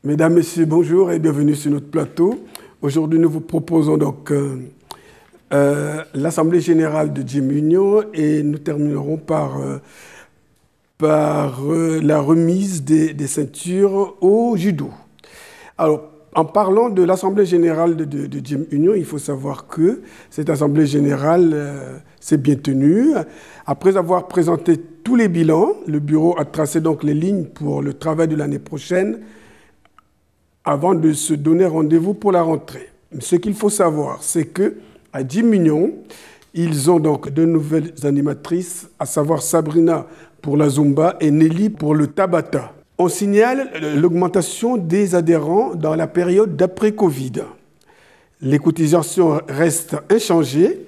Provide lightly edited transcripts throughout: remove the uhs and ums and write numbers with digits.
Mesdames, Messieurs, bonjour et bienvenue sur notre plateau. Aujourd'hui, nous vous proposons donc l'Assemblée générale de Jim Union et nous terminerons par la remise des ceintures au judo. Alors, en parlant de l'Assemblée générale de Jim Union, il faut savoir que cette Assemblée générale s'est bien tenue. Après avoir présenté tous les bilans, le bureau a tracé donc les lignes pour le travail de l'année prochaine avant de se donner rendez-vous pour la rentrée. Ce qu'il faut savoir, c'est qu'à Jim Union, ils ont donc deux nouvelles animatrices, à savoir Sabrina pour la Zumba et Nelly pour le Tabata. On signale l'augmentation des adhérents dans la période d'après-Covid. Les cotisations restent inchangées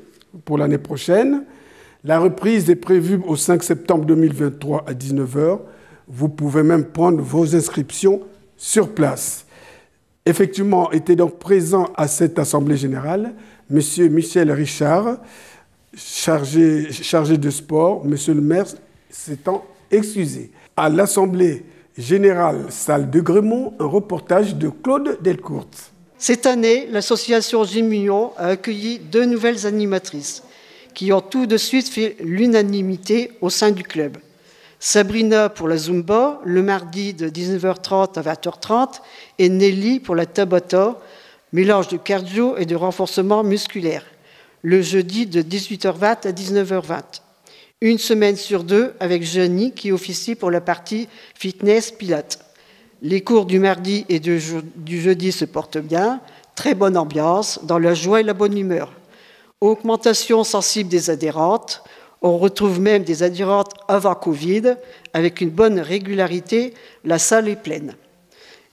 pour l'année prochaine. La reprise est prévue au 5 septembre 2023 à 19 h. Vous pouvez même prendre vos inscriptions sur place. Effectivement, était donc présent à cette Assemblée générale M. Michel Richard, chargé de sport, M. le maire s'étant excusé. À l'Assemblée générale salle de Grémont, un reportage de Claude Delcourt. Cette année, l'association Jim Union a accueilli deux nouvelles animatrices qui ont tout de suite fait l'unanimité au sein du club. Sabrina pour la Zumba, le mardi de 19h30 à 20h30, et Nelly pour la Tabata, mélange de cardio et de renforcement musculaire, le jeudi de 18h20 à 19h20. Une semaine sur deux avec Jenny qui officie pour la partie fitness pilates. Les cours du mardi et du jeudi se portent bien, très bonne ambiance, dans la joie et la bonne humeur. Augmentation sensible des adhérentes. On retrouve même des adhérentes avant Covid. Avec une bonne régularité, la salle est pleine.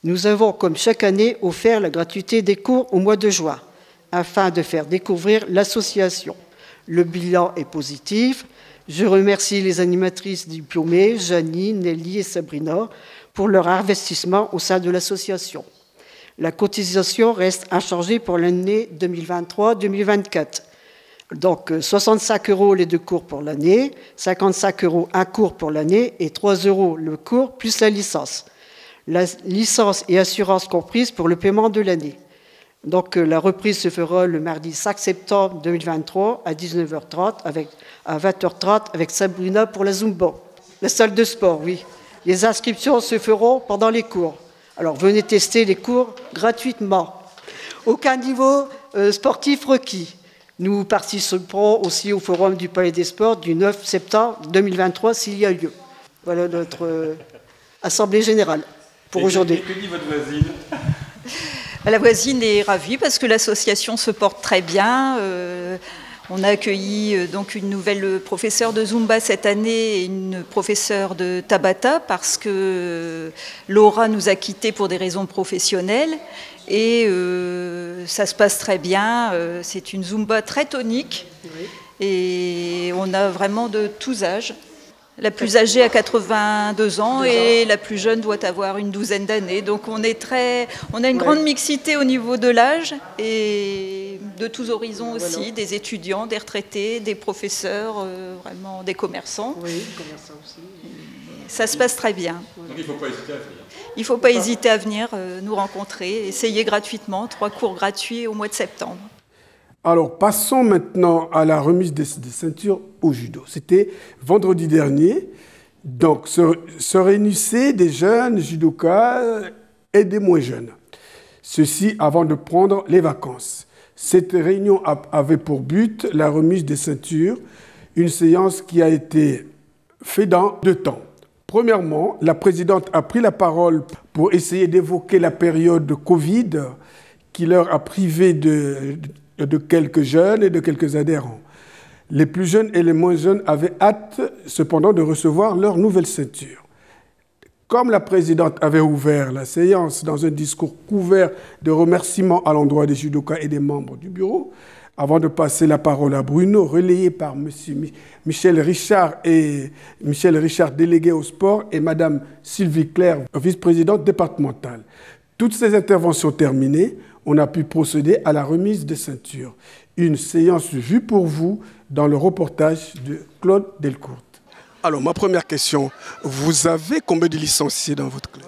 Nous avons, comme chaque année, offert la gratuité des cours au mois de juin, afin de faire découvrir l'association. Le bilan est positif. Je remercie les animatrices diplômées, Janie, Nelly et Sabrina, pour leur investissement au sein de l'association. La cotisation reste inchangée pour l'année 2023-2024. Donc 65 € les deux cours pour l'année, 55 € un cours pour l'année et 3 € le cours plus la licence. La licence et assurance comprises pour le paiement de l'année. Donc la reprise se fera le mardi 5 septembre 2023 à 19h30 à 20h30 avec Sabrina pour la Zumba. La salle de sport, oui. Les inscriptions se feront pendant les cours. Alors venez tester les cours gratuitement. Aucun niveau sportif requis. Nous participerons aussi au Forum du Palais des Sports du 9 septembre 2023 s'il y a lieu. Voilà notre Assemblée générale pour aujourd'hui. Que dit votre voisine ? La voisine est ravie parce que l'association se porte très bien. On a accueilli donc une nouvelle professeure de Zumba cette année et une professeure de Tabata parce que Laura nous a quittés pour des raisons professionnelles. Et ça se passe très bien. C'est une Zumba très tonique. Oui. Et on a vraiment de tous âges. La plus âgée a 82 ans et la plus jeune doit avoir une douzaine d'années. Donc on a une grande mixité au niveau de l'âge et de tous horizons aussi, voilà. Des étudiants, des retraités, des professeurs, vraiment des commerçants. Oui, des commerçants aussi. Ça se passe très bien. Donc il ne faut pas hésiter à venir. Il ne faut pas hésiter à venir nous rencontrer, essayer gratuitement, 3 cours gratuits au mois de septembre. Alors, passons maintenant à la remise des ceintures au judo. C'était vendredi dernier. Donc, se réunissaient des jeunes judokas et des moins jeunes. Ceci avant de prendre les vacances. Cette réunion avait pour but la remise des ceintures, une séance qui a été faite dans 2 temps. Premièrement, la présidente a pris la parole pour essayer d'évoquer la période de Covid qui leur a privé de quelques jeunes et de quelques adhérents. Les plus jeunes et les moins jeunes avaient hâte, cependant, de recevoir leur nouvelle ceinture. Comme la présidente avait ouvert la séance dans un discours couvert de remerciements à l'endroit des judokas et des membres du bureau, avant de passer la parole à Bruno, relayé par M. Michel Richard, délégué au sport, et Mme Sylvie Claire, vice-présidente départementale. Toutes ces interventions terminées, on a pu procéder à la remise des ceintures. Une séance vue pour vous dans le reportage de Claude Delcourt. Alors, ma première question, vous avez combien de licenciés dans votre club ?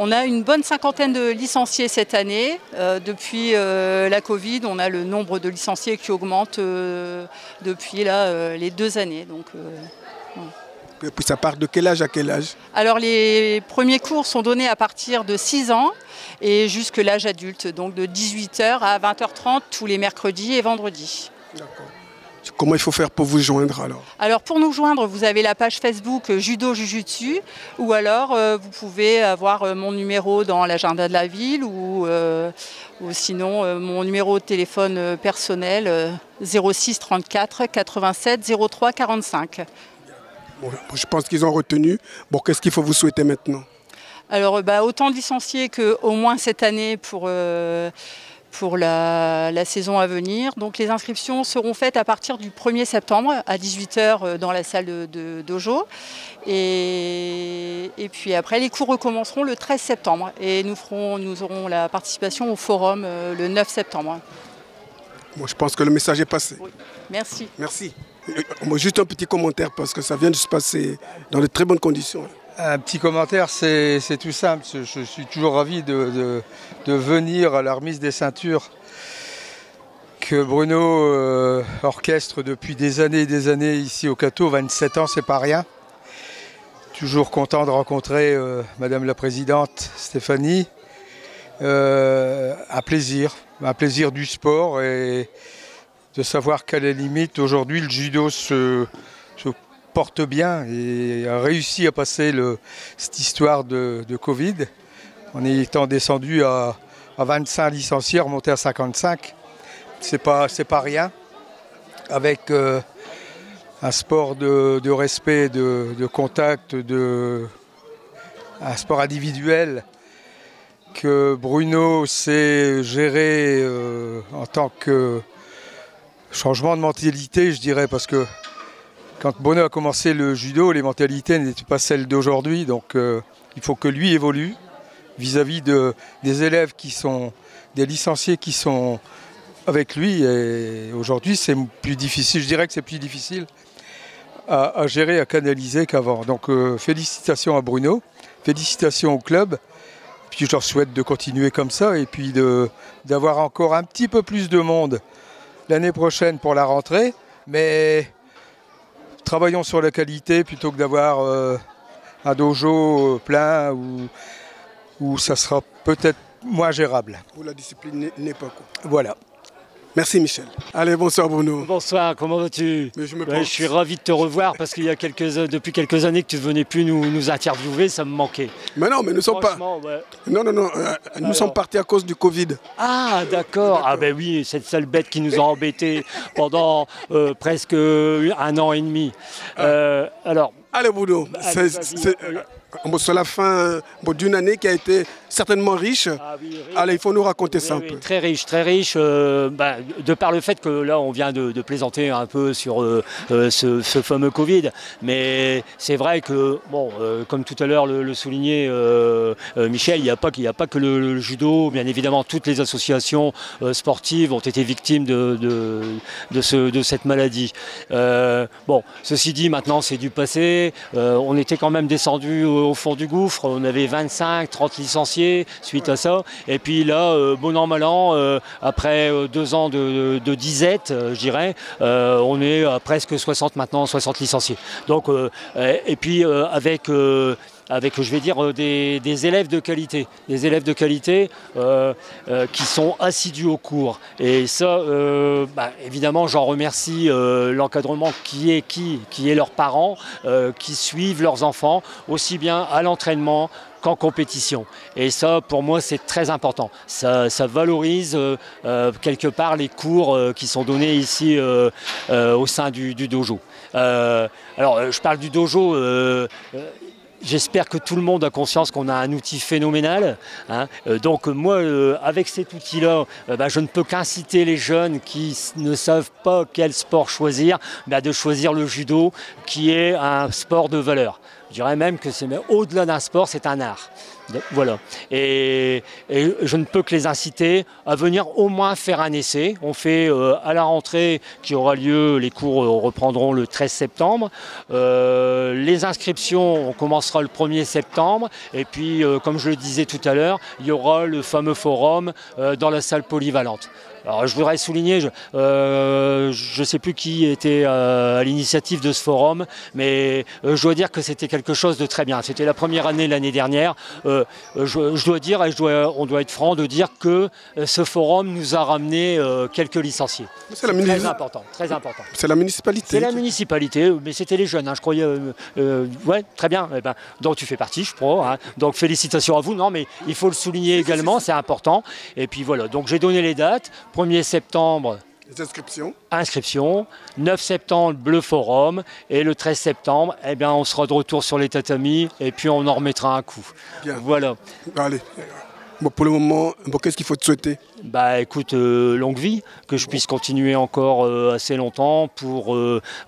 On a une bonne cinquantaine de licenciés cette année. Depuis la Covid, on a le nombre de licenciés qui augmente depuis les 2 années. Donc, Et puis ça part de quel âge à quel âge? alors les premiers cours sont donnés à partir de 6 ans et jusque l'âge adulte, donc de 18h à 20h30 tous les mercredis et vendredis. D'accord. Comment il faut faire pour vous joindre alors? Alors pour nous joindre, vous avez la page Facebook Judo Jujutsu ou alors vous pouvez avoir mon numéro dans l'agenda de la ville ou sinon mon numéro de téléphone personnel 06 34 87 03 45. Bon, je pense qu'ils ont retenu. Bon, qu'est-ce qu'il faut vous souhaiter maintenant? Alors autant de licenciés qu'au moins cette année pour la saison à venir. Donc les inscriptions seront faites à partir du 1er septembre à 18h dans la salle de dojo. Et puis après, les cours recommenceront le 13 septembre. Et nous aurons la participation au forum le 9 septembre. Bon, je pense que le message est passé. Oui. Merci. Merci. Juste un petit commentaire parce que ça vient de se passer dans de très bonnes conditions. Un petit commentaire, c'est tout simple. Je suis toujours ravi de venir à la remise des ceintures que Bruno orchestre depuis des années et des années ici au Cateau. 27 ans, c'est pas rien. Toujours content de rencontrer Madame la Présidente Stéphanie. Un plaisir du sport et de savoir qu'à la limite, aujourd'hui, le judo se porte bien et a réussi à passer cette histoire de Covid en étant descendu à 25 licenciés, remonté à 55. C'est pas rien. Avec un sport de respect, de contact, un sport individuel que Bruno sait gérer en tant que changement de mentalité, je dirais, parce que quand Bruno a commencé le judo, les mentalités n'étaient pas celles d'aujourd'hui, donc il faut que lui évolue vis-à-vis des élèves qui sont, des licenciés qui sont avec lui. Et aujourd'hui, c'est plus difficile, je dirais que c'est plus difficile à gérer, à canaliser qu'avant. Donc félicitations à Bruno, félicitations au club. Puis je leur souhaite de continuer comme ça et puis d'avoir encore un petit peu plus de monde l'année prochaine pour la rentrée. Mais travaillons sur la qualité plutôt que d'avoir un dojo plein où ça sera peut-être moins gérable. Où la discipline n'est pas quoi. Voilà. Merci Michel. Allez, bonsoir Bruno. Bonsoir, comment vas-tu? Je suis ravi de te revoir parce qu'il y a depuis quelques années que tu ne venais plus nous interviewer, ça me manquait. Mais non, mais nous sommes pas. Ouais. Non, nous sommes partis à cause du Covid. Ah, d'accord. Ah ben oui, cette sale bête qui nous a embêtés pendant presque 1 an et demi. Alors. Allez Bruno, c'est la fin d'une année qui a été certainement riche. Ah, oui, allez, il faut nous raconter ça un peu. Très riche, très riche. De par le fait que là, on vient de plaisanter un peu sur ce fameux Covid. Mais c'est vrai que, bon, comme tout à l'heure le soulignait Michel, il n'y a pas que le judo. Bien évidemment, toutes les associations sportives ont été victimes de cette maladie. Bon, ceci dit, maintenant, c'est du passé. On était quand même descendu au fond du gouffre. On avait 25-30 licenciés suite à ça. Et puis là, bon an, mal an, après 2 ans de disette, je dirais, on est à presque 60 maintenant, 60 licenciés. Donc, et puis avec, je vais dire, des élèves de qualité. Des élèves de qualité qui sont assidus aux cours. Et ça, évidemment, j'en remercie l'encadrement qui est leurs parents, qui suivent leurs enfants, aussi bien à l'entraînement qu'en compétition. Et ça, pour moi, c'est très important. Ça valorise quelque part les cours qui sont donnés ici au sein du dojo. Alors, je parle du dojo... J'espère que tout le monde a conscience qu'on a un outil phénoménal. Hein. Donc moi, avec cet outil-là, je ne peux qu'inciter les jeunes qui ne savent pas quel sport choisir, de choisir le judo, qui est un sport de valeur. Je dirais même que c'est au-delà d'un sport, c'est un art. Voilà. Et je ne peux que les inciter à venir au moins faire un essai. On fait à la rentrée qui aura lieu, les cours reprendront le 13 septembre. Les inscriptions, on commencera le 1er septembre. Et puis, comme je le disais tout à l'heure, il y aura le fameux forum dans la salle polyvalente. Alors, je voudrais souligner, je ne sais plus qui était à l'initiative de ce forum, mais je dois dire que c'était quelque chose de très bien. C'était la première année l'année dernière. Je dois dire, et on doit être franc, de dire que ce forum nous a ramené quelques licenciés. C'est très important, très important. C'est la municipalité. C'est la municipalité, mais c'était les jeunes, hein, je croyais. Ouais, très bien. Eh ben, donc tu fais partie, je crois. Hein. Donc félicitations à vous. Non, mais il faut le souligner également, c'est important. Et puis voilà, donc j'ai donné les dates. 1er septembre, inscription. 9 septembre, le forum. Et le 13 septembre, eh bien, on sera de retour sur les tatamis et puis on en remettra un coup. Bien. Voilà. Allez. Bon, pour le moment, qu'est-ce qu'il faut te souhaiter? Bah écoute, longue vie, que je puisse continuer encore assez longtemps pour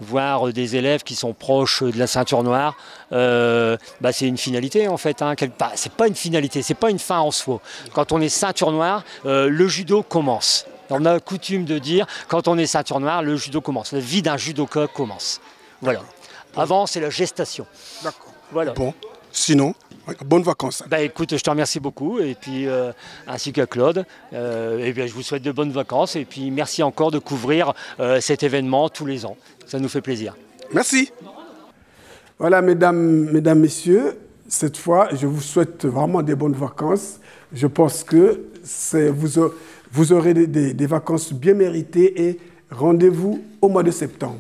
voir des élèves qui sont proches de la ceinture noire. C'est une finalité en fait, hein, c'est pas une finalité, c'est pas une fin en soi. Quand on est ceinture noire, le judo commence. On a coutume de dire, quand on est ceinture noire, le judo commence. La vie d'un judoka commence. Voilà. Avant, c'est la gestation. D'accord. Voilà. Bon, sinon, bonnes vacances. Bah écoute, je te remercie beaucoup, et puis ainsi qu'à Claude. Et bien, je vous souhaite de bonnes vacances, et puis merci encore de couvrir cet événement tous les ans. Ça nous fait plaisir. Merci. Voilà, mesdames, messieurs, cette fois, je vous souhaite vraiment des bonnes vacances. Je pense que vous aurez des vacances bien méritées et rendez-vous au mois de septembre.